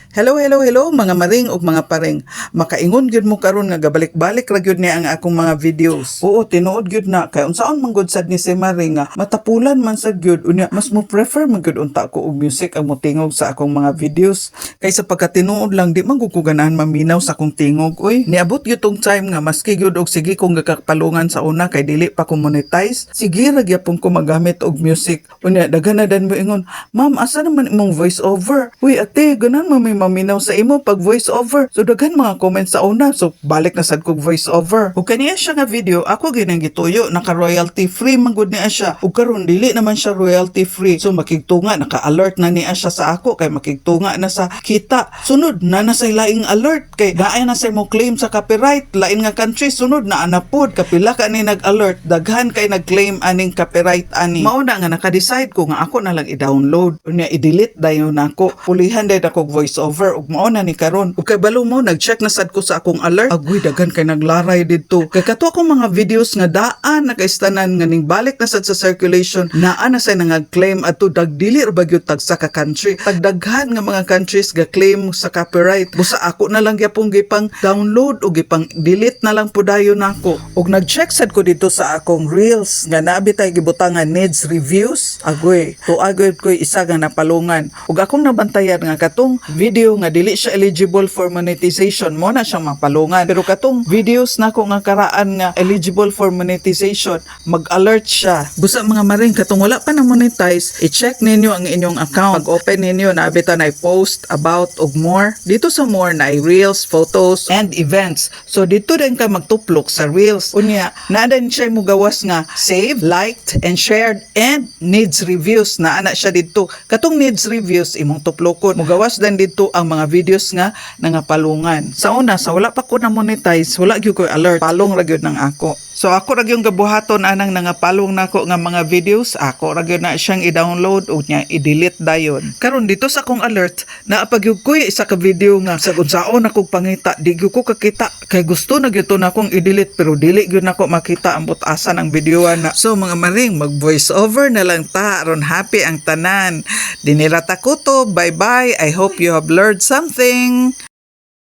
Hello, hello, hello mga maring ug mga paring. Makaingon gyud mo karon nga gabalik-balik ra gyud ni ang akong mga videos. Oo, tinuod gyud na kay unsaon man gud sad ni si Maring nga matapulan man sad gyud unya mas mo prefer man gyud unta ko og music ang motingog sa akong mga videos. Kay sa pagkatinuod lang di man gud ko ganahan maminaw sa akong tingog. Uy, niabot gyud tong time nga maski gyud og sige kong gakapalungan sa una kay dili pa ko monetize. Sige ra gyapon ko magamit og music. Unya daghan na dan mo ingon, "Ma'am, asa naman imong voice over?" Uy, ate, ganan man may maminaw sa imo pag voice over. So daghan mga comments sa una. So balik na sad kog voice over. Ug kaniya siya nga video ako ginang gituyo naka royalty free man gud niya siya. Ug karon dili naman siya royalty free. So makigtunga naka-alert na niya siya sa ako kay makigtunga na sa kita. Sunod na say laing alert kay daay na say mo claim sa copyright. Lain nga country sunod na anapod kapila ka ni nag-alert daghan kay nag-claim aning copyright ani. Mao na nga naka-decide ko nga ako na lang i-download unya i-delete dayon nako. Pulihan day ako voice over ug mao na ni karon ug kay balo mo nag-check na sad ko sa akong alert agoy daghan kay naglaray didto kay kato akong mga videos nga daan nakaistanan nga ning balik na sad sa circulation naa na say nang-claim adto dagdili ra bagyud tag sa ka country tagdaghan nga mga countries ga claim sa copyright busa ako na lang gyapon gipang download ug gipang delete na lang pudayon nako ug nag-check sad ko dito sa akong reels nga naabi tay gibutangan needs reviews agoy tuagoy ko isa nga napalungan ug akong nabantayan nga katong video nga dili siya eligible for monetization mo na siyang mapalungan pero katong videos nako nga karaan nga eligible for monetization mag-alert siya busa mga maring katong wala pa na monetize i-check ninyo ang inyong account pag open ninyo na abitan ay post about ug more dito sa more na reels photos and events so dito din ka magtuplok sa reels unya naa din siya mo gawas nga save liked and shared and needs reviews na ana siya dito katong needs reviews imong tuplokon mo gawas din dito ang mga videos nga nangapalungan. Sa una, sa wala pa ko na monetize, wala gyud ko alert. Palong ra gyud nang ako. So ako ra gyud gabuhaton anang nangapalong nako nga mga videos, ako ra gyud na siyang i-download ug nya i-delete dayon. Karon dito sa akong alert, naapagyud ko isa ka video nga sa unsaon akong pangita, di gyud ko kakita kay gusto na gyud to na akong i-delete pero dili gyud nako makita ang butasan ng videoan na. So mga maring, mag voice over na lang ta aron happy ang tanan. Dinirata ko to. Bye-bye. I hope you have learned something.